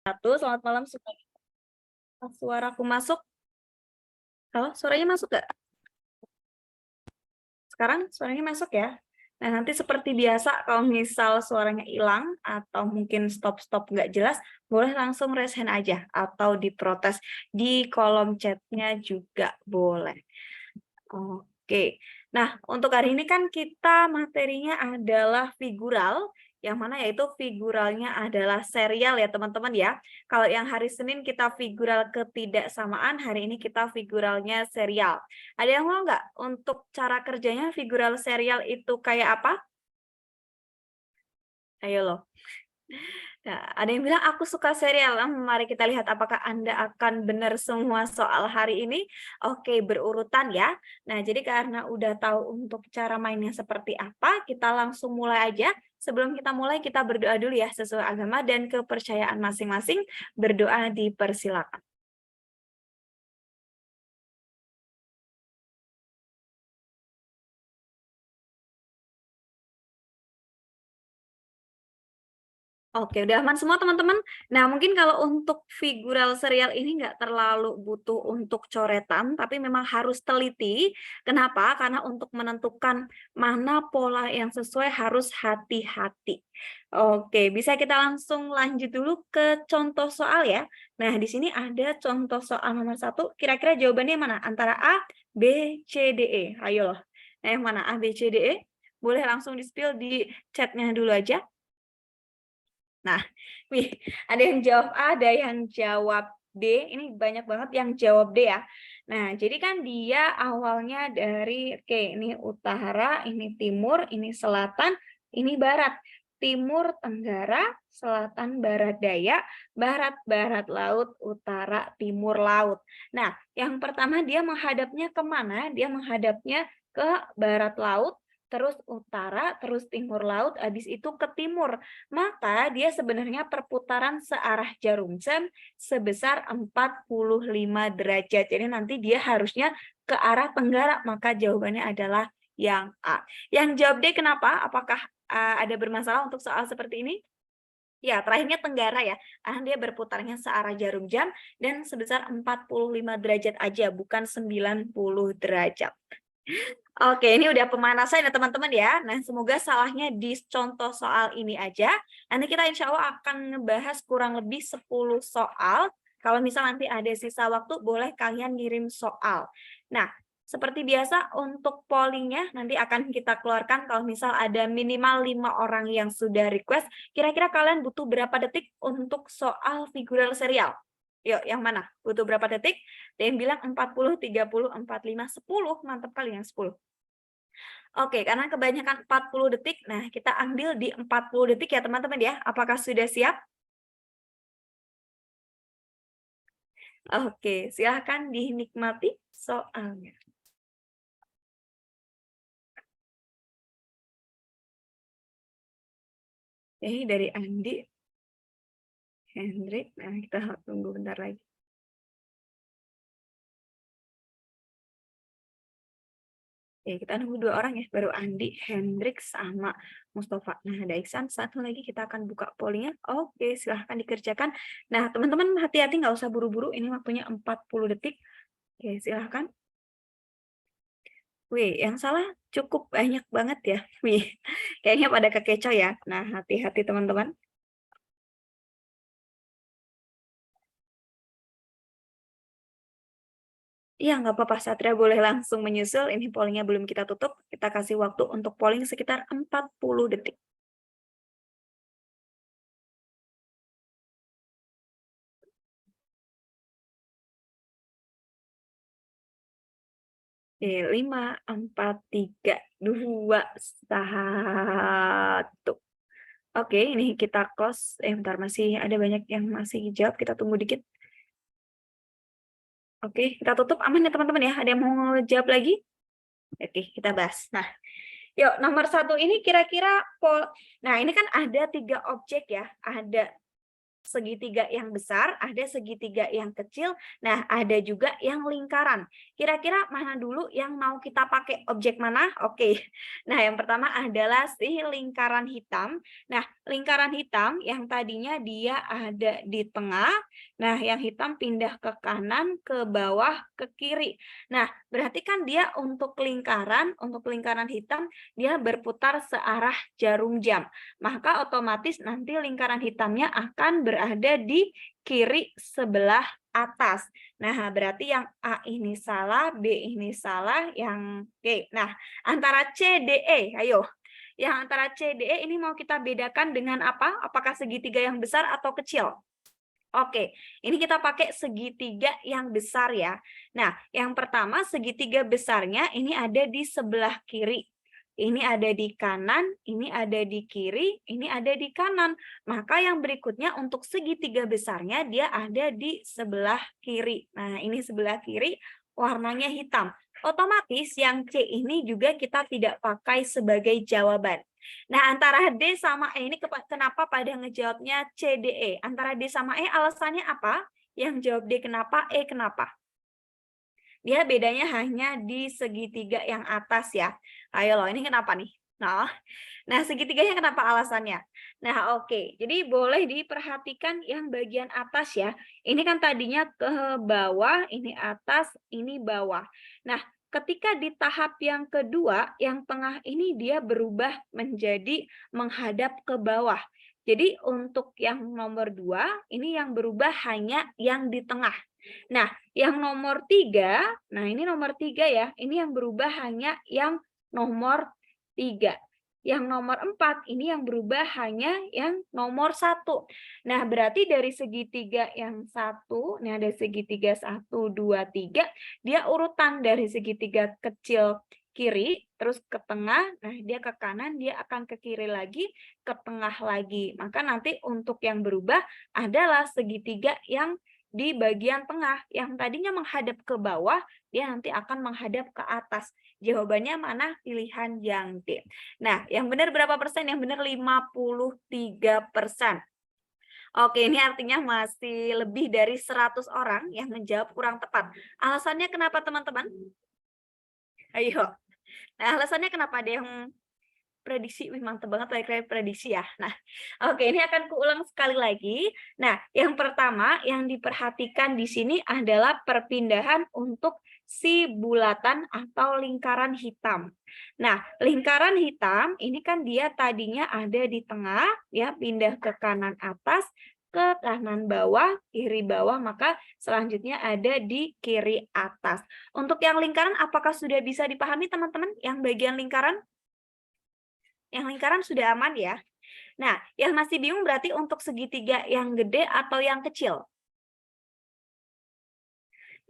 Selamat malam semuanya. Suaraku masuk? Halo, suaranya masuk nggak? Sekarang suaranya masuk ya? Nah, nanti seperti biasa kalau misal suaranya hilang atau mungkin stop-stop nggak jelas, boleh langsung raise hand aja atau diprotes di kolom chatnya juga boleh. Oke. Nah, untuk hari ini kan kita materinya adalah figural, yang mana yaitu figuralnya adalah serial ya teman-teman ya. Kalau yang hari Senin kita figural ketidaksamaan, hari ini kita figuralnya serial. Ada yang mau nggak untuk cara kerjanya figural serial itu kayak apa? Ayo loh. Nah, ada yang bilang aku suka serial. Mari kita lihat apakah Anda akan benar semua soal hari ini. Oke, berurutan ya. Nah, jadi karena udah tahu untuk cara mainnya seperti apa, kita langsung mulai aja. Sebelum kita mulai, kita berdoa dulu ya sesuai agama dan kepercayaan masing-masing. Berdoa dipersilakan. Oke, udah aman semua teman-teman? Nah, mungkin kalau untuk figural serial ini nggak terlalu butuh untuk coretan, tapi memang harus teliti. Kenapa? Karena untuk menentukan mana pola yang sesuai harus hati-hati. Oke, bisa kita langsung lanjut dulu ke contoh soal ya. Nah, di sini ada contoh soal nomor 1. Kira-kira jawabannya mana? Antara A, B, C, D, E. Ayo loh. Nah, yang mana? A, B, C, D, E? Boleh langsung di-spill di chatnya dulu aja. Nah, wih, ada yang jawab A, ada yang jawab D. Ini banyak banget yang jawab D ya. Nah, jadi kan dia awalnya dari, oke, ini utara, ini timur, ini selatan, ini barat. Timur, tenggara, selatan, barat daya, barat, barat laut, utara, timur laut. Nah, yang pertama dia menghadapnya kemana? Dia menghadapnya ke barat laut, terus utara, terus timur laut, habis itu ke timur. Maka dia sebenarnya perputaran searah jarum jam sebesar 45 derajat. Jadi nanti dia harusnya ke arah tenggara, maka jawabannya adalah yang A. Yang jawab D kenapa? Apakah ada bermasalah untuk soal seperti ini? Ya, terakhirnya tenggara ya, karena dia berputarnya searah jarum jam dan sebesar 45 derajat aja, bukan 90 derajat. Oke, ini udah pemanasan ya teman-teman ya. Nah, semoga salahnya di contoh soal ini aja. Nanti kita insya Allah akan ngebahas kurang lebih 10 soal. Kalau misal nanti ada sisa waktu, boleh kalian ngirim soal. Nah, seperti biasa untuk pollingnya nanti akan kita keluarkan kalau misal ada minimal 5 orang yang sudah request. Kira-kira kalian butuh berapa detik untuk soal figural serial? Yuk, yang mana? Butuh berapa detik? Ada yang bilang 40, 30, 45, 10. Mantap kali yang 10. Oke, karena kebanyakan 40 detik, nah kita ambil di 40 detik ya teman-teman ya. Apakah sudah siap? Oke, silahkan dinikmati soalnya. Ini dari Andi, Hendrik. Nah, kita tunggu bentar lagi. Oke, kita nunggu 2 orang ya, baru Andi, Hendrik, sama Mustafa. Nah, ada Iksan, satu lagi kita akan buka pollingnya. Oke, silahkan dikerjakan. Nah, teman-teman hati-hati nggak usah buru-buru, ini waktunya 40 detik. Oke, silahkan. Wih, yang salah cukup banyak banget ya. Wih, kayaknya pada kekecoh ya. Nah, hati-hati teman-teman. Iya, nggak apa-apa, Satria boleh langsung menyusul. Ini pollingnya belum kita tutup. Kita kasih waktu untuk polling sekitar 40 detik. Oke, 5, 4, 3, 2, 1. Oke, ini kita close. Bentar, masih ada banyak yang masih jawab. Kita tunggu dikit. Oke, kita tutup. Aman ya teman-teman ya? Ada yang mau jawab lagi? Oke, kita bahas. Nah, yuk nomor 1 ini kira-kira nah ini kan ada 3 objek ya. Ada segitiga yang besar, ada segitiga yang kecil, nah ada juga yang lingkaran. Kira-kira mana dulu yang mau kita pakai? Objek mana? Oke. Nah, yang pertama adalah si lingkaran hitam. Nah, lingkaran hitam yang tadinya dia ada di tengah, nah yang hitam pindah ke kanan, ke bawah, ke kiri. Nah, berarti kan dia untuk lingkaran hitam, dia berputar searah jarum jam. Maka otomatis nanti lingkaran hitamnya akan berada di kiri sebelah atas. Nah, berarti yang A ini salah, B ini salah, yang oke. Nah, antara C, D, E, ayo. Yang antara C, D, E ini mau kita bedakan dengan apa? Apakah segitiga yang besar atau kecil? Oke, ini kita pakai segitiga yang besar ya. Nah, yang pertama segitiga besarnya ini ada di sebelah kiri. Ini ada di kanan, ini ada di kiri, ini ada di kanan. Maka yang berikutnya untuk segitiga besarnya dia ada di sebelah kiri. Nah, ini sebelah kiri warnanya hitam. Otomatis yang C ini juga kita tidak pakai sebagai jawaban. Nah, antara D sama E ini kenapa pada ngejawabnya C, D, E? Antara D sama E alasannya apa? Yang jawab D kenapa, E kenapa? Dia bedanya hanya di segitiga yang atas ya. Ayo loh, ini kenapa nih? Nah, segitiganya kenapa alasannya? Nah, oke. Jadi boleh diperhatikan yang bagian atas ya. Ini kan tadinya ke bawah, ini atas, ini bawah. Nah, ketika di tahap yang kedua, yang tengah ini dia berubah menjadi menghadap ke bawah. Jadi untuk yang nomor 2, ini yang berubah hanya yang di tengah. Nah, yang nomor 3, nah ini nomor 3 ya, ini yang berubah hanya yang nomor 3. Yang nomor 4, ini yang berubah hanya yang nomor 1. Nah, berarti dari segitiga yang 1, ini ada segitiga 1, 2, 3, dia urutan dari segitiga kecil kiri, terus ke tengah, nah dia ke kanan, dia akan ke kiri lagi, ke tengah lagi. Maka nanti untuk yang berubah adalah segitiga yang di bagian tengah, yang tadinya menghadap ke bawah, dia nanti akan menghadap ke atas. Jawabannya mana? Pilihan yang D. Nah, yang benar berapa persen? Yang benar 53%. Oke, ini artinya masih lebih dari 100 orang yang menjawab kurang tepat. Alasannya kenapa, teman-teman? Ayo. Nah, alasannya kenapa ada yang prediksi, wih mantep banget kayak prediksi ya. Nah, oke, ini akan kuulang sekali lagi. Nah, yang pertama yang diperhatikan di sini adalah perpindahan untuk si bulatan atau lingkaran hitam. Nah, lingkaran hitam ini kan dia tadinya ada di tengah, ya pindah ke kanan atas, ke kanan bawah, kiri bawah, maka selanjutnya ada di kiri atas. Untuk yang lingkaran, apakah sudah bisa dipahami teman-teman yang bagian lingkaran? Yang lingkaran sudah aman ya. Nah, yang masih bingung berarti untuk segitiga yang gede atau yang kecil?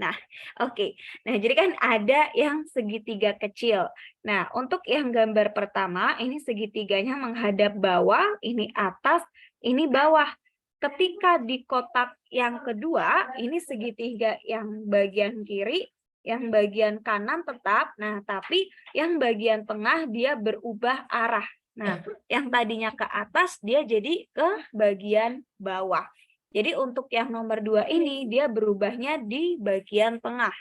Nah, oke. Nah, jadi kan ada yang segitiga kecil. Nah, untuk yang gambar pertama, ini segitiganya menghadap bawah, ini atas, ini bawah. Ketika di kotak yang kedua, ini segitiga yang bagian kiri, yang bagian kanan tetap. Nah, tapi yang bagian tengah dia berubah arah. Nah, yang tadinya ke atas, dia jadi ke bagian bawah. Jadi untuk yang nomor 2 ini dia berubahnya di bagian tengah.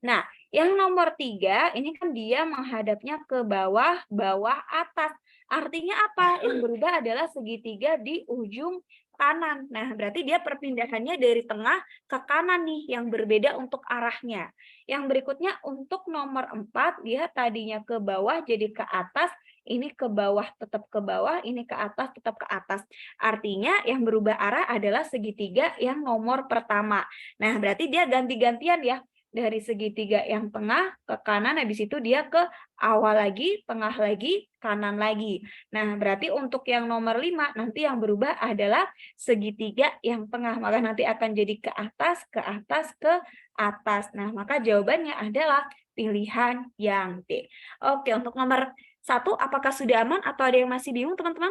Nah, yang nomor 3 ini kan dia menghadapnya ke bawah, bawah, atas. Artinya apa? Yang berubah adalah segitiga di ujung kanan. Nah, berarti dia perpindahannya dari tengah ke kanan nih, yang berbeda untuk arahnya. Yang berikutnya untuk nomor 4, dia tadinya ke bawah jadi ke atas, ini ke bawah tetap ke bawah, ini ke atas tetap ke atas. Artinya yang berubah arah adalah segitiga yang nomor pertama. Nah, berarti dia ganti-gantian ya. Dari segitiga yang tengah ke kanan, habis itu dia ke awal lagi, tengah lagi, kanan lagi. Nah, berarti untuk yang nomor 5, nanti yang berubah adalah segitiga yang tengah. Maka nanti akan jadi ke atas, ke atas, ke atas. Nah, maka jawabannya adalah pilihan yang D. Oke, untuk nomor 1, apakah sudah aman atau ada yang masih bingung, teman-teman?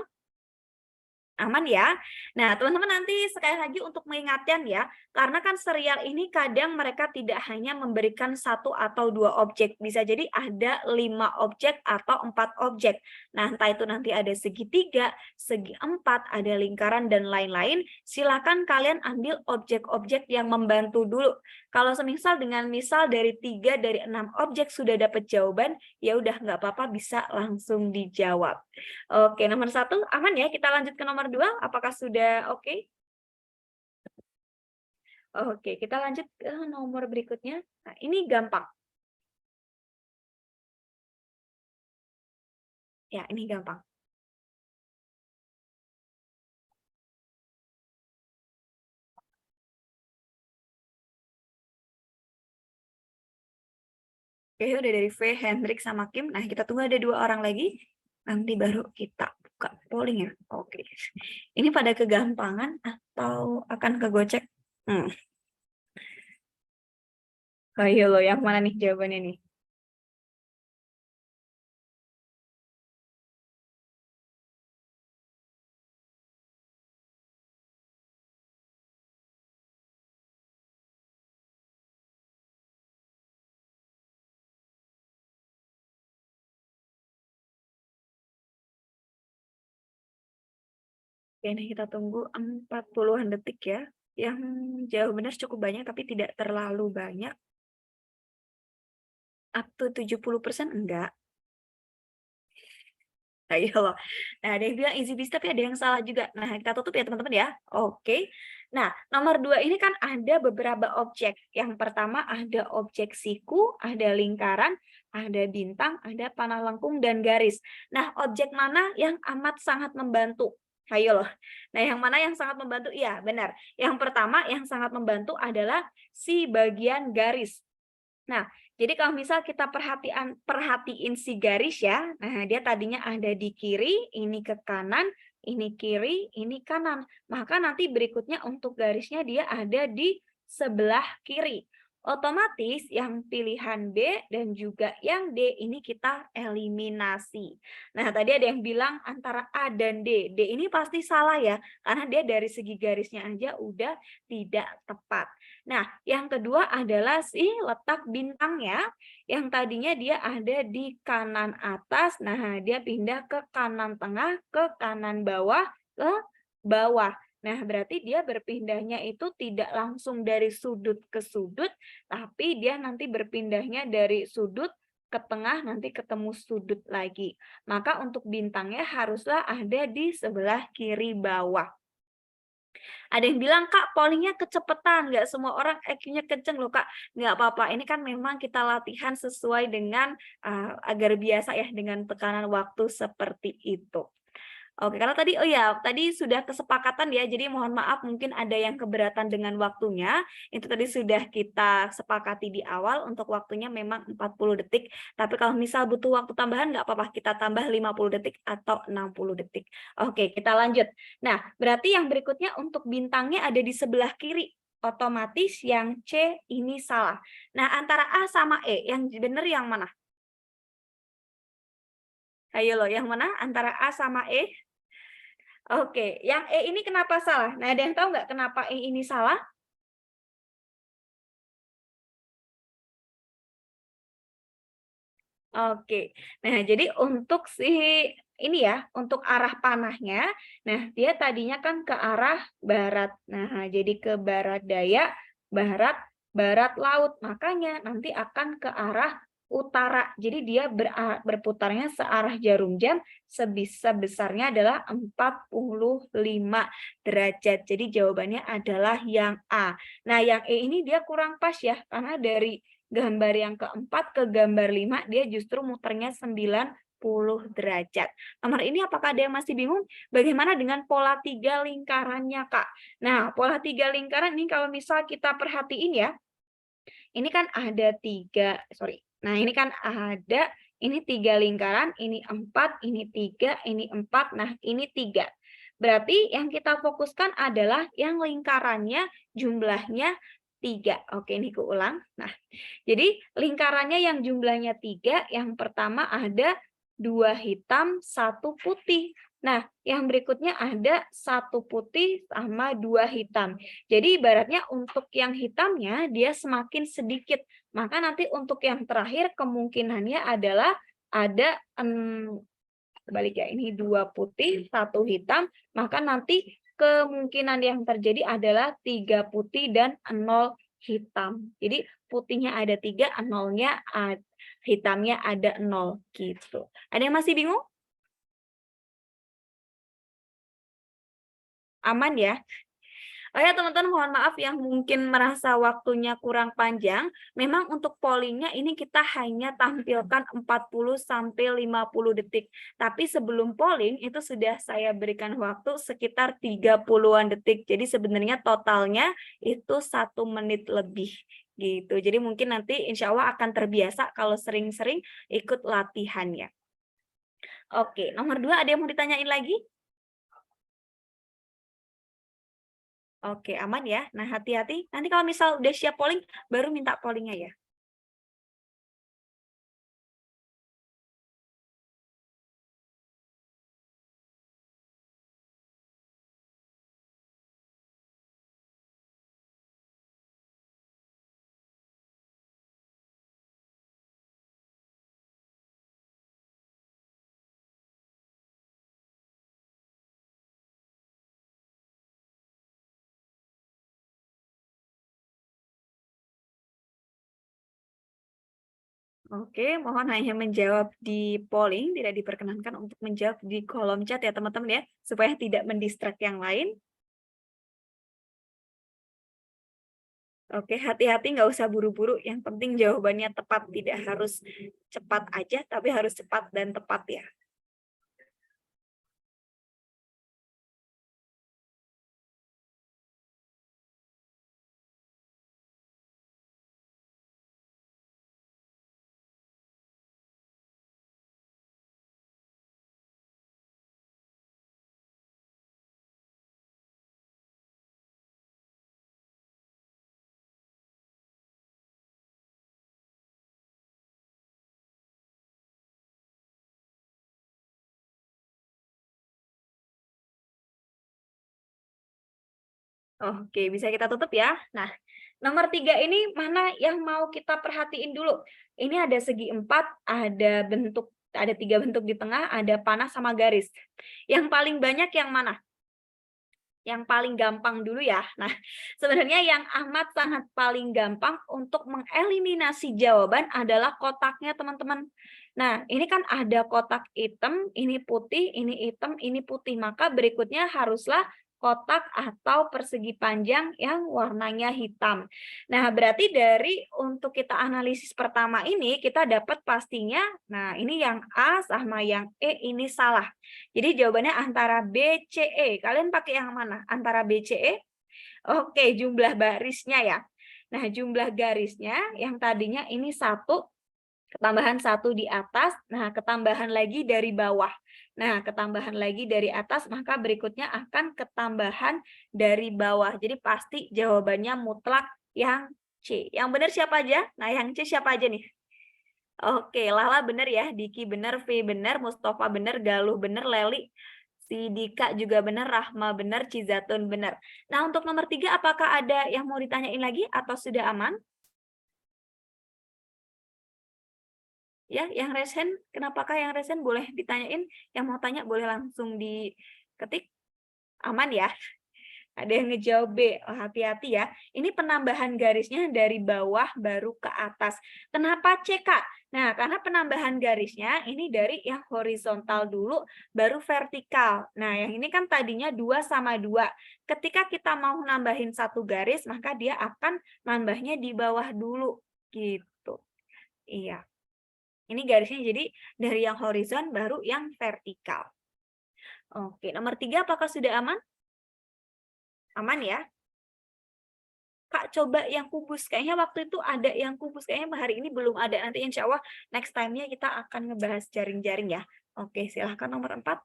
Aman ya? Nah, teman-teman nanti sekali lagi untuk mengingatkan ya, karena kan serial ini kadang mereka tidak hanya memberikan 1 atau 2 objek, bisa jadi ada 5 objek atau 4 objek. Nah, entah itu nanti ada segitiga, segi empat, ada lingkaran dan lain-lain, silakan kalian ambil objek-objek yang membantu dulu. Kalau semisal dengan misal dari 3 dari 6 objek sudah dapat jawaban, ya udah nggak apa-apa bisa langsung dijawab. Oke, nomor 1 aman ya? Kita lanjut ke nomor 2, apakah sudah oke? Oke, kita lanjut ke nomor berikutnya. Nah, ini gampang. Ya, ini gampang. Oke, udah dari V, Hendrik sama Kim. Nah, kita tunggu ada 2 orang lagi. Nanti baru kita buka polling ya. Oke. Ini pada kegampangan atau akan kegocek? Ayo loh, yang mana nih jawabannya nih? Oke, ini kita tunggu 40-an detik ya. Yang jawab benar cukup banyak, tapi tidak terlalu banyak. Up to 70% enggak. Ayo loh. Nah, ada yang bilang easy busy, tapi ada yang salah juga. Nah, kita tutup ya teman-teman ya. Oke. Nah, nomor 2 ini kan ada beberapa objek. Yang pertama ada objek siku, ada lingkaran, ada bintang, ada panah lengkung, dan garis. Nah, objek mana yang amat sangat membantu? Ayo loh. Nah, yang mana yang sangat membantu? Iya, benar. Yang pertama yang sangat membantu adalah si bagian garis. Nah, jadi kalau misal kita perhatiin si garis ya, nah dia tadinya ada di kiri, ini ke kanan, ini kiri, ini kanan. Maka nanti berikutnya untuk garisnya dia ada di sebelah kiri. Otomatis yang pilihan B dan juga yang D ini kita eliminasi. Nah, tadi ada yang bilang antara A dan D. D ini pasti salah ya, karena dia dari segi garisnya aja udah tidak tepat. Nah, yang kedua adalah si letak bintangnya, yang tadinya dia ada di kanan atas, nah dia pindah ke kanan tengah, ke kanan bawah, ke bawah. Nah, berarti dia berpindahnya itu tidak langsung dari sudut ke sudut, tapi dia nanti berpindahnya dari sudut ke tengah, nanti ketemu sudut lagi. Maka untuk bintangnya haruslah ada di sebelah kiri bawah. Ada yang bilang, Kak, pollingnya kecepatan, nggak semua orang EQ-nya kenceng loh, Kak. Nggak apa-apa, ini kan memang kita latihan sesuai dengan agar biasa ya dengan tekanan waktu seperti itu. Oke, karena tadi oh ya, tadi sudah kesepakatan ya, jadi mohon maaf mungkin ada yang keberatan dengan waktunya, itu tadi sudah kita sepakati di awal untuk waktunya memang 40 detik, tapi kalau misal butuh waktu tambahan nggak apa-apa, kita tambah 50 detik atau 60 detik. Oke, kita lanjut. Nah, berarti yang berikutnya untuk bintangnya ada di sebelah kiri, otomatis yang C ini salah. Nah, antara A sama E, yang benar yang mana? Ayo loh, yang mana antara A sama E? Oke, yang E ini kenapa salah? Nah, ada yang tahu nggak kenapa E ini salah? Oke. Nah, jadi untuk si ini ya, untuk arah panahnya, nah dia tadinya kan ke arah barat. Nah, jadi ke barat daya, barat, barat laut. Makanya nanti akan ke arah utara. Jadi dia berputarnya searah jarum jam sebesarnya adalah 45 derajat. Jadi jawabannya adalah yang A. Nah, yang E ini dia kurang pas ya, karena dari gambar yang keempat ke gambar 5 dia justru muternya 90 derajat. Nomor ini apakah ada yang masih bingung? Bagaimana dengan pola 3 lingkarannya, Kak? Nah, pola 3 lingkaran ini kalau misal kita perhatiin ya, ini kan ada 3, sorry. Nah, ini kan ada, ini 3 lingkaran, ini 4, ini 3, ini 4, nah ini 3. Berarti yang kita fokuskan adalah yang lingkarannya jumlahnya 3. Oke, ini kuulang. Nah, jadi lingkarannya yang jumlahnya 3, yang pertama ada 2 hitam, 1 putih. Nah, yang berikutnya ada satu putih sama dua hitam. Jadi ibaratnya untuk yang hitamnya dia semakin sedikit. Maka nanti untuk yang terakhir kemungkinannya adalah ada balik ya, ini dua putih, satu hitam, maka nanti kemungkinan yang terjadi adalah tiga putih dan nol hitam. Jadi putihnya ada tiga, nolnya hitamnya ada nol gitu. Ada yang masih bingung? Aman ya? Oh ya teman-teman, mohon maaf yang mungkin merasa waktunya kurang panjang. Memang untuk pollingnya ini kita hanya tampilkan 40 sampai 50 detik. Tapi sebelum polling itu sudah saya berikan waktu sekitar 30-an detik. Jadi sebenarnya totalnya itu 1 menit lebih gitu. Jadi mungkin nanti insya Allah akan terbiasa kalau sering-sering ikut latihannya. Oke, nomor 2 ada yang mau ditanyain lagi? Oke, aman ya. Nah, hati-hati. Nanti kalau misal udah siap polling, baru minta pollingnya ya. Oke, mohon hanya menjawab di polling, tidak diperkenankan untuk menjawab di kolom chat ya teman-teman ya, supaya tidak mendistract yang lain. Oke, hati-hati nggak usah buru-buru, yang penting jawabannya tepat, tidak harus cepat aja, tapi harus cepat dan tepat ya. Oke, bisa kita tutup ya. Nah, nomor 3 ini mana yang mau kita perhatiin dulu? Ini ada segi 4, ada 3 bentuk di tengah, ada panah sama garis. Yang paling banyak yang mana? Yang paling gampang dulu ya. Nah, sebenarnya yang amat sangat paling gampang untuk mengeliminasi jawaban adalah kotaknya, teman-teman. Nah, ini kan ada kotak hitam, ini putih, ini hitam, ini putih. Maka berikutnya haruslah kotak atau persegi panjang yang warnanya hitam. Nah, berarti dari untuk kita analisis pertama ini, kita dapat pastinya, nah ini yang A sama yang E ini salah. Jadi jawabannya antara B, C, E. Kalian pakai yang mana? Antara B, C, E? Oke, jumlah barisnya ya. Nah, jumlah garisnya yang tadinya ini satu, ketambahan satu di atas, nah ketambahan lagi dari bawah. Nah, ketambahan lagi dari atas, maka berikutnya akan ketambahan dari bawah. Jadi pasti jawabannya mutlak yang C. Yang benar siapa aja? Nah, yang C siapa aja nih? Oke, Lala bener ya, Diki bener, V bener, Mustafa bener, Galuh bener, Leli, si Dika juga bener, Rahma bener, Cizatun bener. Nah, untuk nomor 3, apakah ada yang mau ditanyain lagi atau sudah aman? Ya, yang resen, kenapakah yang resen boleh ditanyain? Yang mau tanya boleh langsung diketik. Aman ya? Ada yang ngejawab B. Oh, hati-hati ya. Ini penambahan garisnya dari bawah baru ke atas. Kenapa C, Kak? Nah, karena penambahan garisnya ini dari yang horizontal dulu, baru vertikal. Nah, yang ini kan tadinya 2 sama 2. Ketika kita mau nambahin satu garis, maka dia akan nambahnya di bawah dulu. Gitu. Iya. Ini garisnya jadi dari yang horizon baru yang vertikal. Oke, nomor 3 apakah sudah aman? Aman ya? Kak, coba yang kubus. Kayaknya waktu itu ada yang kubus. Kayaknya hari ini belum ada. Nanti insya Allah next time-nya kita akan ngebahas jaring-jaring ya. Oke, silahkan nomor 4.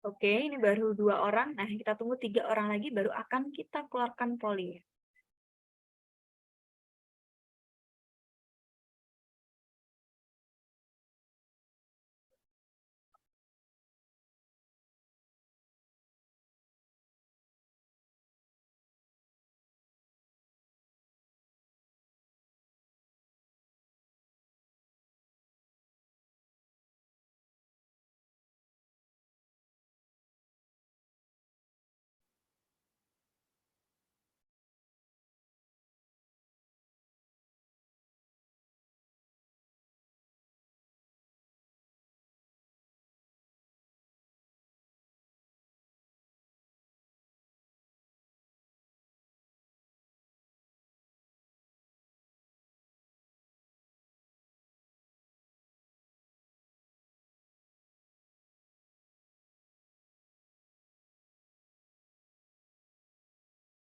Oke, ini baru 2 orang. Nah, kita tunggu 3 orang lagi baru akan kita keluarkan polling.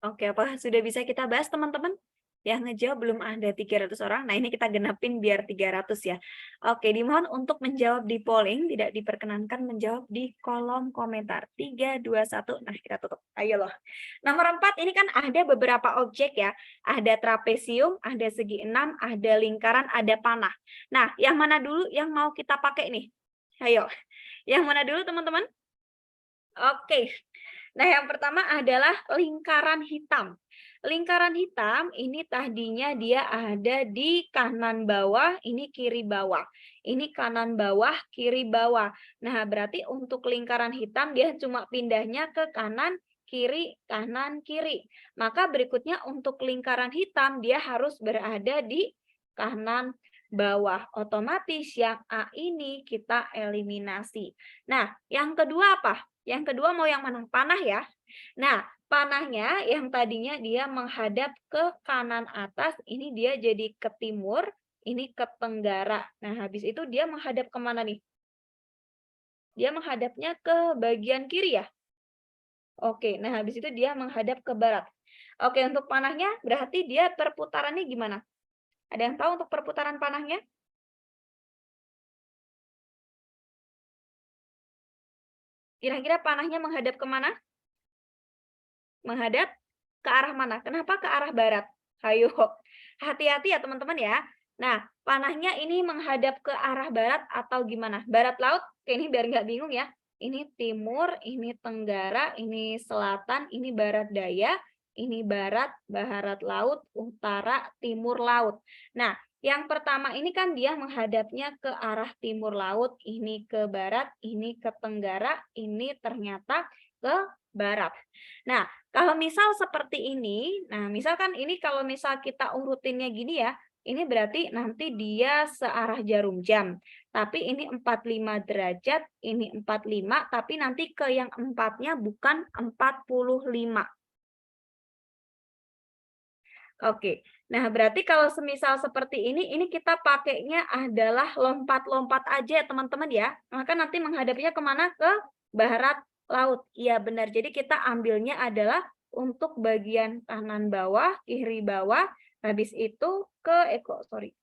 Oke, apakah sudah bisa kita bahas teman-teman? Yang ngejawab belum ada 300 orang, nah ini kita genapin biar 300 ya. Oke, dimohon untuk menjawab di polling, tidak diperkenankan menjawab di kolom komentar. 3, 2, 1, nah kita tutup. Ayo loh. Nomor 4 ini kan ada beberapa objek ya. Ada trapesium, ada segi 6, ada lingkaran, ada panah. Nah, yang mana dulu yang mau kita pakai nih? Ayo, yang mana dulu teman-teman? Oke, nah, yang pertama adalah lingkaran hitam. Lingkaran hitam ini tadinya dia ada di kanan bawah, ini kiri bawah. Ini kanan bawah, kiri bawah. Nah, berarti untuk lingkaran hitam dia cuma pindahnya ke kanan, kiri. Maka berikutnya untuk lingkaran hitam dia harus berada di kanan bawah. Otomatis yang A ini kita eliminasi. Nah, yang kedua apa? Yang kedua mau yang mana? Panah ya. Nah, panahnya yang tadinya dia menghadap ke kanan atas, ini dia jadi ke timur, ini ke tenggara. Nah, habis itu dia menghadap ke mana nih? Dia menghadapnya ke bagian kiri ya? Oke, nah habis itu dia menghadap ke barat. Oke, untuk panahnya berarti dia perputarannya gimana? Ada yang tahu untuk perputaran panahnya? Kira-kira panahnya menghadap ke mana? Menghadap ke arah mana? Kenapa ke arah barat? Ayo, hati-hati ya teman-teman ya. Nah, panahnya ini menghadap ke arah barat atau gimana? Barat laut? Oke, ini biar nggak bingung ya. Ini timur, ini tenggara, ini selatan, ini barat daya, ini barat, barat laut, utara, timur laut. Nah, yang pertama ini kan dia menghadapnya ke arah timur laut, ini ke barat, ini ke tenggara, ini ternyata ke barat. Nah, kalau misal seperti ini, nah misalkan ini kalau misal kita urutinnya gini ya, ini berarti nanti dia searah jarum jam. Tapi ini 45 derajat, ini 45, tapi nanti ke yang empatnya bukan 45. Oke, nah berarti kalau semisal seperti ini kita pakainya adalah lompat-lompat aja ya teman-teman ya. Maka nanti menghadapnya kemana? Ke barat laut. Iya benar, jadi kita ambilnya adalah untuk bagian kanan bawah, kiri bawah, habis itu ke, sorry,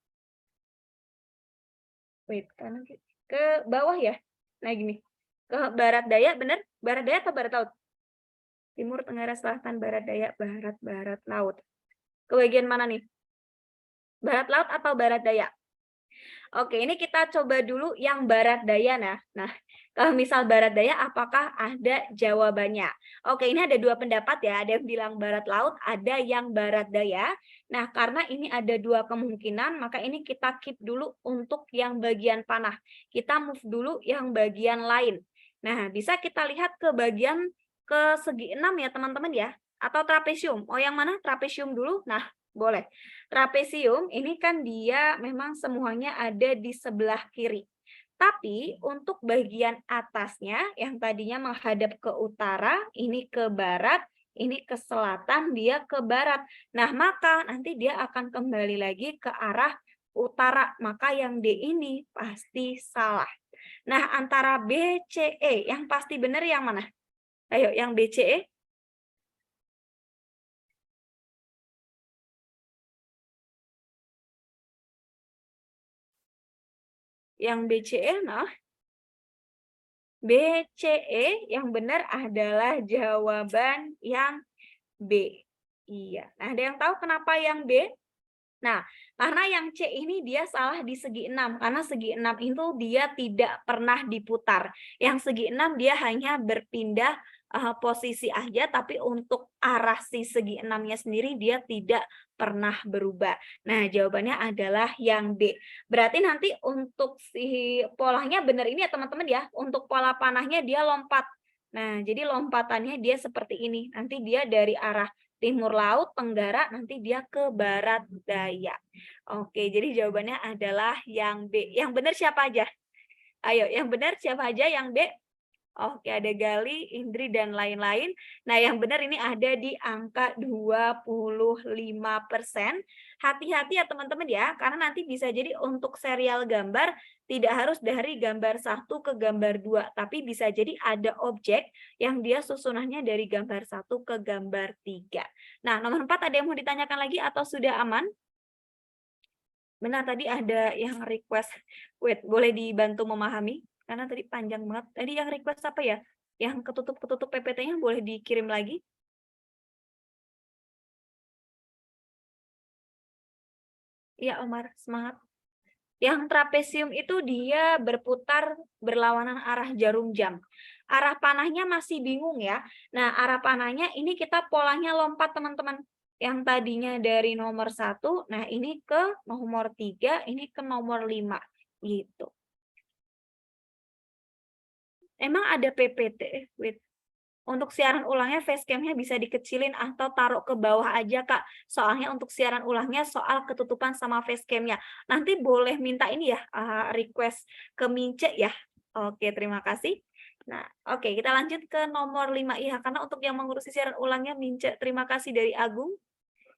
wait, kanan, ke bawah ya. Nah gini, ke barat daya, benar? Barat daya atau barat laut? Timur, tenggara, selatan, barat daya, barat laut. Ke bagian mana nih? Barat laut atau barat daya? Oke, ini kita coba dulu yang barat daya. Nah, kalau misal barat daya, apakah ada jawabannya? Oke, ini ada dua pendapat ya. Ada yang bilang barat laut, ada yang barat daya. Nah, karena ini ada dua kemungkinan, maka ini kita keep dulu untuk yang bagian panah. Kita move dulu yang bagian lain. Nah, bisa kita lihat ke bagian ke segi 6 ya, teman-teman ya. Atau trapesium. Oh, yang mana? Trapesium dulu. Nah, boleh. Trapesium ini kan dia memang semuanya ada di sebelah kiri. Tapi untuk bagian atasnya yang tadinya menghadap ke utara, ini ke barat, ini ke selatan, dia ke barat. Nah, maka nanti dia akan kembali lagi ke arah utara. Maka yang D ini pasti salah. Nah, antara B, C, E, yang pasti benar yang mana? Ayo, yang B, C, E. Yang B, C, E, nah. BCE yang benar adalah jawaban yang B. Iya. Nah, ada yang tahu kenapa yang B? Nah, karena yang C ini dia salah di segi 6, karena segi 6 itu dia tidak pernah diputar. Yang segi 6 dia hanya berpindah posisi aja, tapi untuk arah si segi 6-nya sendiri dia tidak pernah berubah. Nah, jawabannya adalah yang B. Berarti nanti untuk si polanya benar ini ya teman-teman ya, untuk pola panahnya dia lompat. Nah, jadi lompatannya dia seperti ini. Nanti dia dari arah timur laut, tenggara, nanti dia ke barat daya. Oke, jadi jawabannya adalah yang B. Yang benar siapa aja? Ayo, yang benar siapa aja yang B? Oke, ada Gali, Indri, dan lain-lain. Nah, yang benar ini ada di angka 25%. Hati-hati ya teman-teman ya, karena nanti bisa jadi untuk serial gambar tidak harus dari gambar 1 ke gambar 2, tapi bisa jadi ada objek yang dia susunannya dari gambar 1 ke gambar 3. Nah, nomor 4 ada yang mau ditanyakan lagi atau sudah aman? Benar, tadi ada yang request, wait, boleh dibantu memahami? Karena tadi panjang banget. Tadi yang request apa ya? Yang ketutup-ketutup PPT-nya boleh dikirim lagi? Iya, Omar, semangat. Yang trapesium itu dia berputar berlawanan arah jarum jam. Arah panahnya masih bingung ya. Nah, arah panahnya ini kita polanya lompat teman-teman. Yang tadinya dari nomor 1, nah ini ke nomor 3, ini ke nomor 5. Gitu. Emang ada PPT? Wait. Untuk siaran ulangnya facecam-nya bisa dikecilin atau taruh ke bawah aja, Kak. Soalnya untuk siaran ulangnya soal ketutupan sama facecam-nya. Nanti boleh minta ini ya, request ke Mince ya. Oke, terima kasih. Nah, oke, kita lanjut ke nomor 5 ya, karena untuk yang mengurusi siaran ulangnya Mince. Terima kasih dari Agung.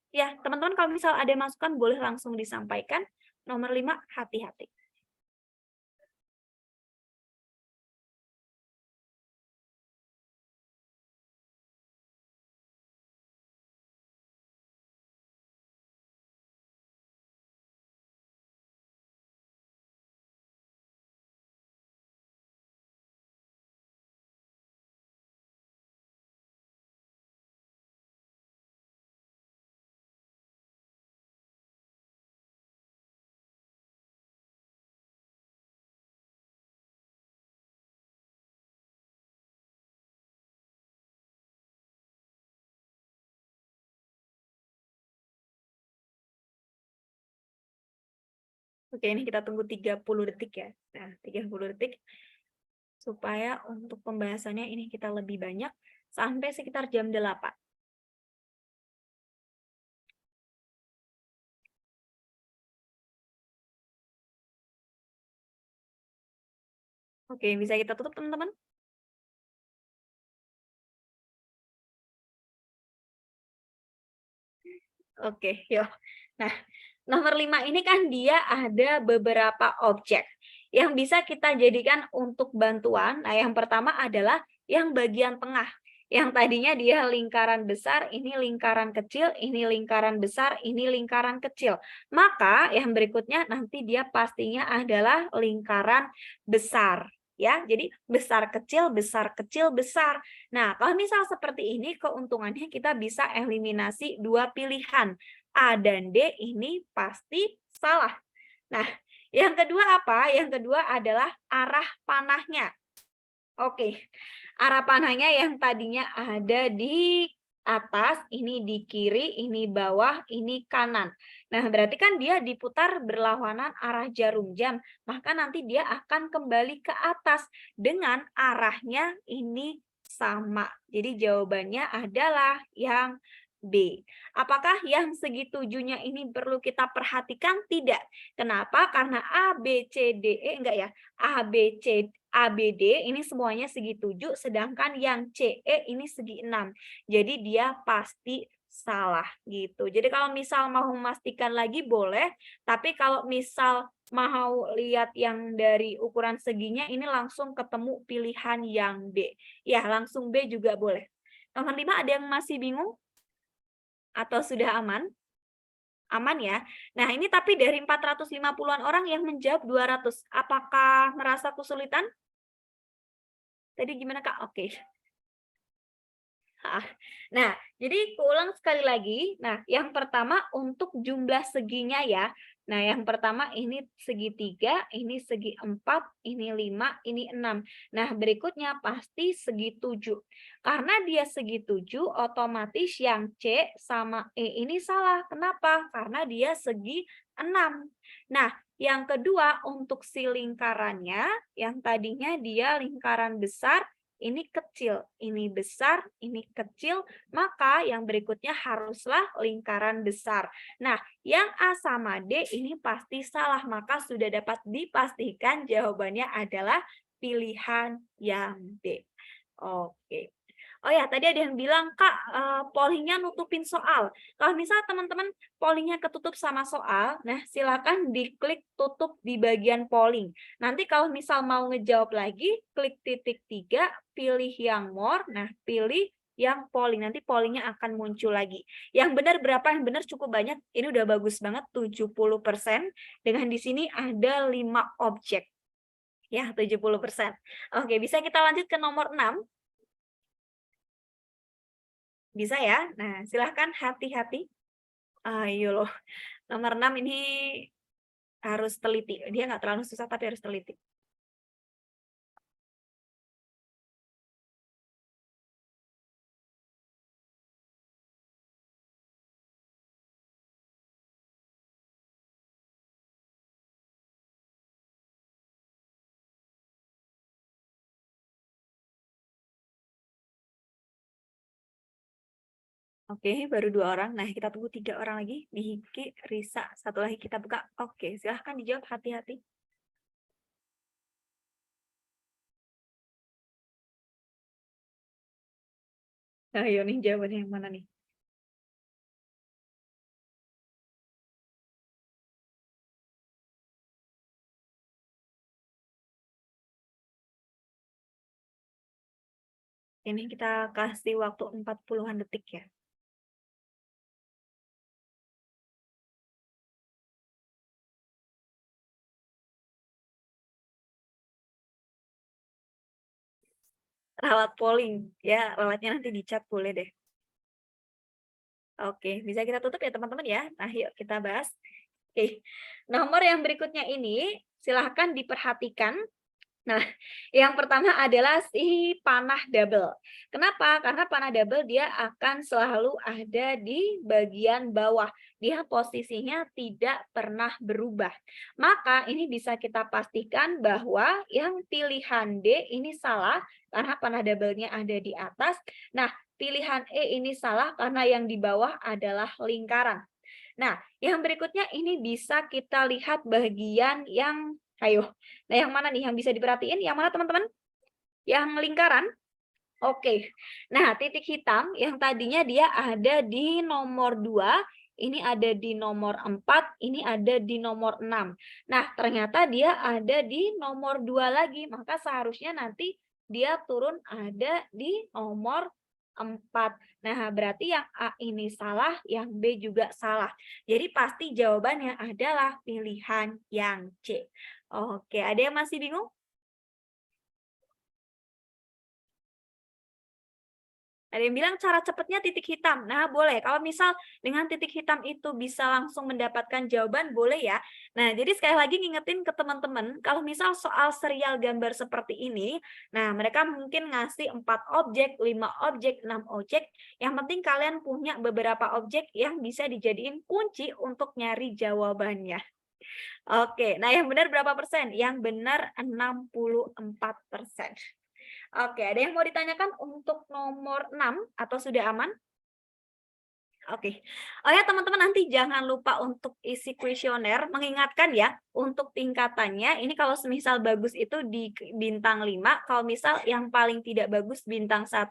Ya, teman-teman kalau misal ada masukan boleh langsung disampaikan. Nomor 5, hati-hati. Oke, ini kita tunggu 30 detik ya. Nah, 30 detik supaya untuk pembahasannya ini kita lebih banyak sampai sekitar jam 8. Oke, bisa kita tutup teman-teman? Oke, yuk. Nah, nomor 5 ini kan dia ada beberapa objek yang bisa kita jadikan untuk bantuan. Nah, yang pertama adalah yang bagian tengah. Yang tadinya dia lingkaran besar, ini lingkaran kecil, ini lingkaran besar, ini lingkaran kecil. Maka yang berikutnya nanti dia pastinya adalah lingkaran besar. Ya, jadi besar kecil, besar kecil, besar. Nah, kalau misal seperti ini, keuntungannya kita bisa eliminasi dua pilihan. A dan D ini pasti salah. Nah, yang kedua apa? Yang kedua adalah arah panahnya. Oke, arah panahnya yang tadinya ada di atas, ini di kiri, ini bawah, ini kanan. Nah, berarti kan dia diputar berlawanan arah jarum jam, maka nanti dia akan kembali ke atas dengan arahnya ini sama. Jadi jawabannya adalah yang B. Apakah yang segi tujuhnya ini perlu kita perhatikan? Tidak. Kenapa? Karena A, B, C, D, E enggak ya? A, B, C, ABD ini semuanya segi 7, sedangkan yang CE ini segi 6. Jadi dia pasti salah gitu. Jadi kalau misal mau memastikan lagi boleh, tapi kalau misal mau lihat yang dari ukuran seginya ini langsung ketemu pilihan yang B. Ya, langsung B juga boleh. Nomor 5 ada yang masih bingung? Atau sudah aman? Aman ya. Nah, ini tapi dari 450-an orang yang menjawab 200. Apakah merasa kesulitan? Tadi gimana, Kak? Oke. Heeh. Nah, jadi keulang sekali lagi. Nah, yang pertama untuk jumlah seginya ya. Nah, yang pertama ini segi 3, ini segi 4, ini 5, ini 6. Nah, berikutnya pasti segi 7. Karena dia segi 7, otomatis yang C sama E ini salah. Kenapa? Karena dia segi 6. Nah, yang kedua untuk si lingkarannya, yang tadinya dia lingkaran besar, ini kecil, ini besar, ini kecil, maka yang berikutnya haruslah lingkaran besar. Nah, yang A sama D ini pasti salah, maka sudah dapat dipastikan jawabannya adalah pilihan yang D. Oke. Oh ya, tadi ada yang bilang, Kak, pollingnya nutupin soal. Kalau misal teman-teman pollingnya ketutup sama soal, nah silakan diklik tutup di bagian polling. Nanti kalau misal mau ngejawab lagi, klik titik 3, pilih yang more, nah pilih yang polling. Nanti pollingnya akan muncul lagi. Yang benar berapa? Yang benar cukup banyak. Ini udah bagus banget, 70%. Dengan di sini ada 5 objek. Ya, 70%. Oke, bisa kita lanjut ke nomor 6. Bisa ya? Nah, silahkan hati-hati. Ayo loh, nomor 6 ini harus teliti. Dia nggak terlalu susah tapi harus teliti. Oke, baru 2 orang. Nah, kita tunggu 3 orang lagi. Diki, Risa, satu lagi kita buka. Oke, silahkan dijawab hati-hati. Ayo nih jawabannya yang mana nih? Ini kita kasih waktu 40-an detik ya. Ralat polling. Ya, ralatnya nanti di-chat boleh deh. Oke, bisa kita tutup ya teman-teman ya. Nah, yuk kita bahas. Oke, nomor yang berikutnya ini silahkan diperhatikan. Nah, yang pertama adalah si panah double. Kenapa? Karena panah double dia akan selalu ada di bagian bawah. Dia posisinya tidak pernah berubah. Maka ini bisa kita pastikan bahwa yang pilihan D ini salah karena panah double-nya ada di atas. Nah, pilihan E ini salah karena yang di bawah adalah lingkaran. Nah, yang berikutnya ini bisa kita lihat bagian yang ayo. Nah, yang mana nih yang bisa diperhatiin? Yang mana teman-teman? Yang lingkaran? Oke. Nah, titik hitam yang tadinya dia ada di nomor 2, ini ada di nomor 4, ini ada di nomor 6. Nah, ternyata dia ada di nomor 2 lagi, maka seharusnya nanti dia turun ada di nomor 4. Nah, berarti yang A ini salah, yang B juga salah. Jadi pasti jawabannya adalah pilihan yang C. Oke, ada yang masih bingung? Ada yang bilang cara cepatnya titik hitam. Nah, boleh. Kalau misal dengan titik hitam itu bisa langsung mendapatkan jawaban, boleh ya. Nah, jadi sekali lagi ngingetin ke teman-teman, kalau misal soal serial gambar seperti ini, nah mereka mungkin ngasih 4 objek, 5 objek, 6 objek. Yang penting kalian punya beberapa objek yang bisa dijadiin kunci untuk nyari jawabannya. Oke, nah yang benar berapa persen? Yang benar 64%. Oke, ada yang mau ditanyakan untuk nomor 6 atau sudah aman? Oke. Oh ya teman-teman nanti jangan lupa untuk isi kuesioner, mengingatkan ya untuk tingkatannya, ini kalau semisal bagus itu di bintang 5, kalau misal yang paling tidak bagus bintang 1.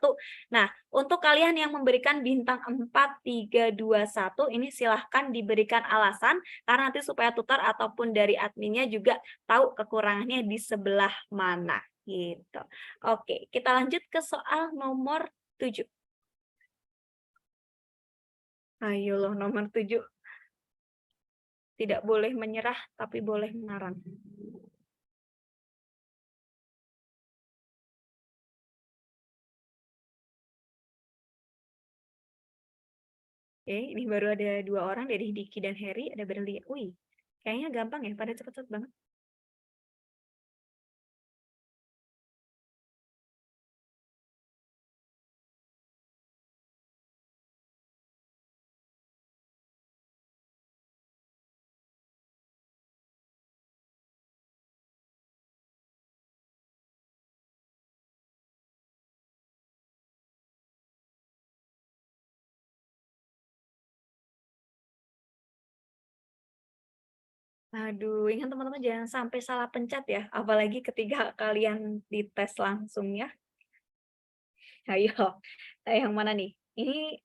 Nah, untuk kalian yang memberikan bintang 4, 3, 2, 1, ini silahkan diberikan alasan, karena nanti supaya tutor ataupun dari adminnya juga tahu kekurangannya di sebelah mana. Gitu. Oke, kita lanjut ke soal nomor 7. Ayo loh nomor 7. Tidak boleh menyerah, tapi boleh mengarang. Oke, ini baru ada 2 orang dari Diki dan Heri, ada Berli. Wih, kayaknya gampang ya, pada cepet-cepet banget. Aduh, ingat teman-teman jangan sampai salah pencet ya, apalagi ketika kalian dites langsung ya. Ayo, yang mana nih? Ini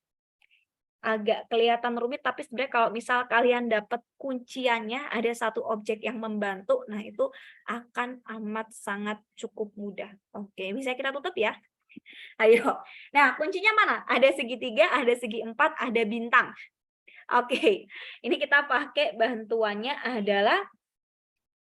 agak kelihatan rumit, tapi sebenarnya kalau misal kalian dapat kunciannya, ada satu objek yang membantu, nah itu akan amat sangat cukup mudah. Oke, bisa kita tutup ya? Ayo. Nah, kuncinya mana? Ada segitiga, ada segi empat, ada bintang. Oke, ini kita pakai bantuannya adalah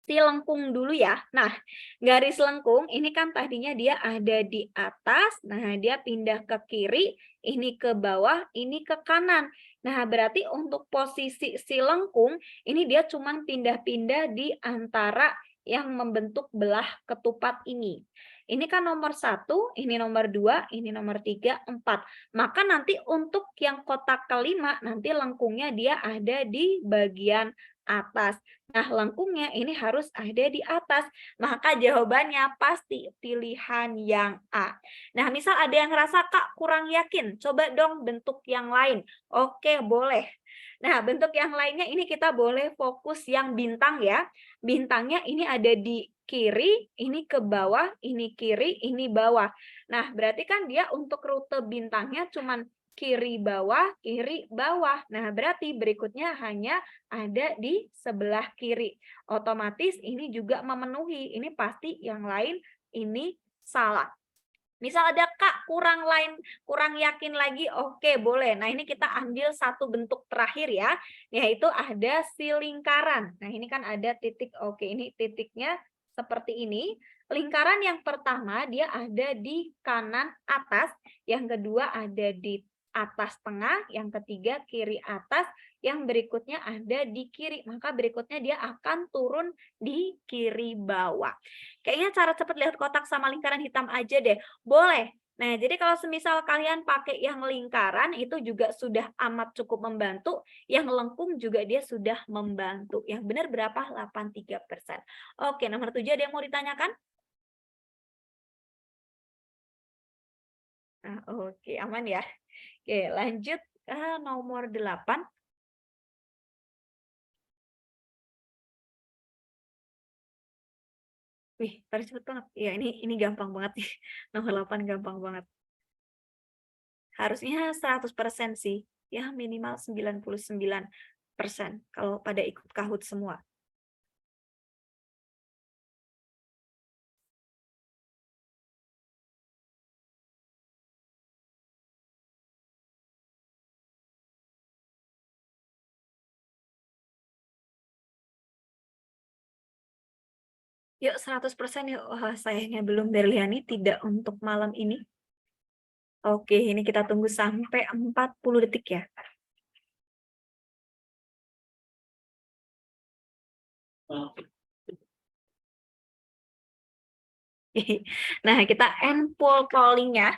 si lengkung dulu ya. Nah, garis lengkung ini kan tadinya dia ada di atas, nah dia pindah ke kiri, ini ke bawah, ini ke kanan. Nah, berarti untuk posisi si lengkung, ini dia cuma pindah-pindah di antara yang membentuk belah ketupat ini. Ini kan nomor 1, ini nomor 2, ini nomor 3, 4. Maka nanti untuk yang kotak kelima, nanti lengkungnya dia ada di bagian atas. Nah, lengkungnya ini harus ada di atas. Maka jawabannya pasti pilihan yang A. Nah, misal ada yang ngerasa, Kak, kurang yakin. Coba dong bentuk yang lain. Oke, boleh. Nah, bentuk yang lainnya ini kita boleh fokus yang bintang ya. Bintangnya ini ada di kiri, ini ke bawah, ini kiri, ini bawah. Nah, berarti kan dia untuk rute bintangnya cuman kiri bawah, kiri bawah. Nah, berarti berikutnya hanya ada di sebelah kiri. Otomatis ini juga memenuhi. Ini pasti yang lain ini salah. Misal ada Kak kurang yakin lagi, oke boleh. Nah ini kita ambil satu bentuk terakhir ya, yaitu ada si lingkaran. Nah ini kan ada titik, oke ini titiknya seperti ini. Lingkaran yang pertama dia ada di kanan atas, yang kedua ada di atas tengah, yang ketiga kiri atas, yang berikutnya ada di kiri. Maka berikutnya dia akan turun di kiri bawah. Kayaknya cara cepat lihat kotak sama lingkaran hitam aja deh. Boleh. Nah, jadi kalau semisal kalian pakai yang lingkaran itu juga sudah amat cukup membantu, yang lengkung juga dia sudah membantu. Yang benar berapa? 83%. Oke, nomor 7 ada yang mau ditanyakan? Nah, oke, aman ya. Oke, lanjut ke nomor 8. Wih, tadi cepet banget. Iya, ini gampang banget nih. Nomor 8 gampang banget. Harusnya 100% sih. Ya, minimal 99% kalau pada ikut Kahoot semua. Yuk 100% yuk. Wah, sayangnya belum Berliani tidak untuk malam ini. Oke, ini kita tunggu sampai 40 detik ya. Nah, kita end polling-nya.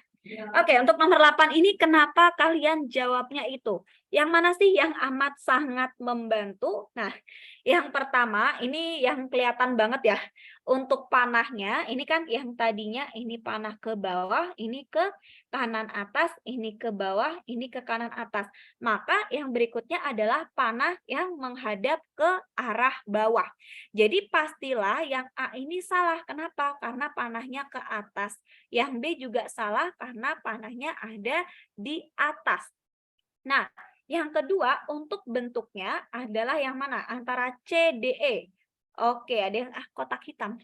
Oke, untuk nomor 8 ini kenapa kalian jawabnya itu? Yang mana sih yang amat sangat membantu? Nah, yang pertama ini yang kelihatan banget ya. Untuk panahnya, ini kan yang tadinya ini panah ke bawah, ini ke kanan atas, ini ke bawah, ini ke kanan atas. Maka yang berikutnya adalah panah yang menghadap ke arah bawah. Jadi pastilah yang A ini salah. Kenapa? Karena panahnya ke atas. Yang B juga salah karena panahnya ada di atas. Nah, yang kedua untuk bentuknya adalah yang mana? Antara C, D, E. Oke, ada yang kotak hitam.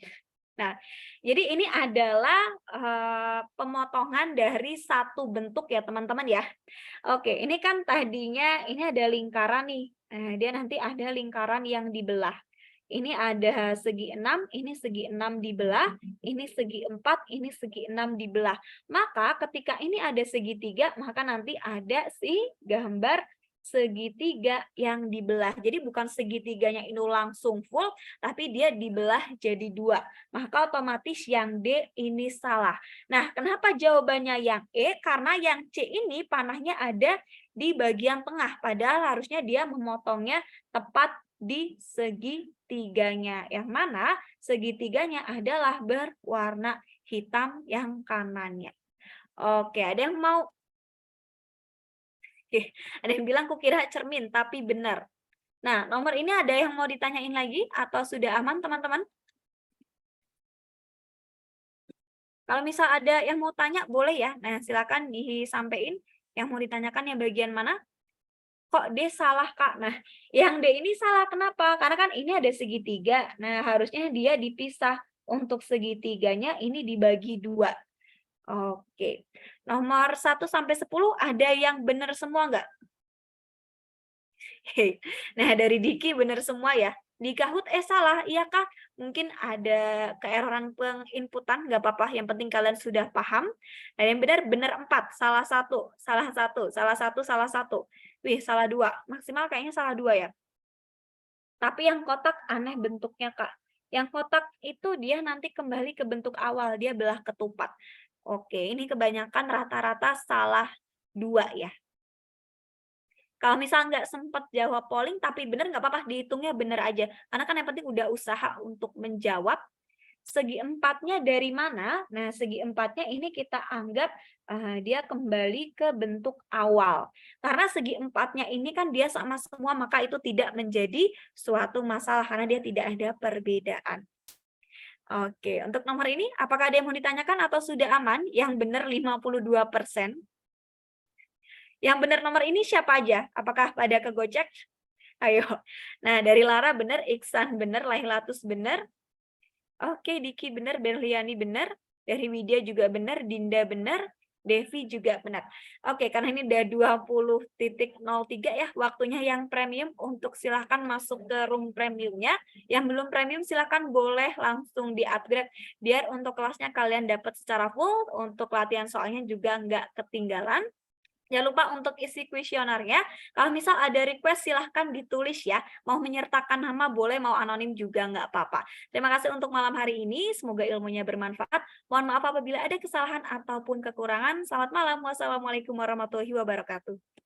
Nah, jadi ini adalah pemotongan dari satu bentuk ya teman-teman ya. Oke, ini kan tadinya ini ada lingkaran nih. Nah, dia nanti ada lingkaran yang dibelah. Ini ada segi 6, ini segi 6 dibelah, ini segi 4, ini segi 6 dibelah. Maka ketika ini ada segitiga, maka nanti ada si gambar segitiga yang dibelah. Jadi bukan segitiganya ini langsung full, tapi dia dibelah jadi 2. Maka otomatis yang D ini salah. Nah, kenapa jawabannya yang E? Karena yang C ini panahnya ada di bagian tengah, padahal harusnya dia memotongnya tepat di segitiganya. Yang mana segitiganya adalah berwarna hitam yang kanannya. Oke, ada yang mau Oke, ada yang bilang kukira cermin, tapi benar. Nah, nomor ini ada yang mau ditanyain lagi atau sudah aman teman-teman? Kalau misal ada yang mau tanya boleh ya. Nah, silakan disampaikan yang mau ditanyakan yang bagian mana? Kok D salah, Kak? Nah, yang D ini salah kenapa? Karena kan ini ada segitiga. Nah, harusnya dia dipisah. Untuk segitiganya ini dibagi 2. Oke. Nomor 1 sampai 10 ada yang benar semua nggak? Oke. Nah, dari Diki benar semua ya. Di Kahoot salah, iya Kak. Mungkin ada keeroran penginputan, nggak apa-apa, yang penting kalian sudah paham. Nah, yang benar, benar 4, salah satu, salah satu, salah satu, salah satu. Wih, salah 2, maksimal kayaknya salah 2 ya. Tapi yang kotak aneh bentuknya Kak. Yang kotak itu dia nanti kembali ke bentuk awal, dia belah ketupat. Oke, ini kebanyakan rata-rata salah 2 ya. Kalau misal nggak sempet jawab polling tapi bener nggak apa-apa, dihitungnya bener aja. Karena kan yang penting udah usaha untuk menjawab. Segi empatnya dari mana? Nah, segi empatnya ini kita anggap dia kembali ke bentuk awal. Karena segi empatnya ini kan dia sama semua, maka itu tidak menjadi suatu masalah karena dia tidak ada perbedaan. Oke, untuk nomor ini apakah ada yang mau ditanyakan atau sudah aman? Yang benar 52%. Yang benar nomor ini siapa aja? Apakah pada kegocek? Ayo. Nah, dari Lara benar, Iksan benar, Lailatus benar. Oke, Diki benar, Berliani benar. Dari Widya juga benar, Dinda benar, Devi juga benar. Oke, karena ini udah 20.03 ya waktunya yang premium untuk silahkan masuk ke room premiumnya. Yang belum premium silahkan boleh langsung di-upgrade biar untuk kelasnya kalian dapat secara full, untuk latihan soalnya juga nggak ketinggalan. Jangan lupa untuk isi kuesionernya. Kalau misal ada request silahkan ditulis ya. Mau menyertakan nama boleh, mau anonim juga nggak apa-apa. Terima kasih untuk malam hari ini. Semoga ilmunya bermanfaat. Mohon maaf apabila ada kesalahan ataupun kekurangan. Selamat malam. Wassalamualaikum warahmatullahi wabarakatuh.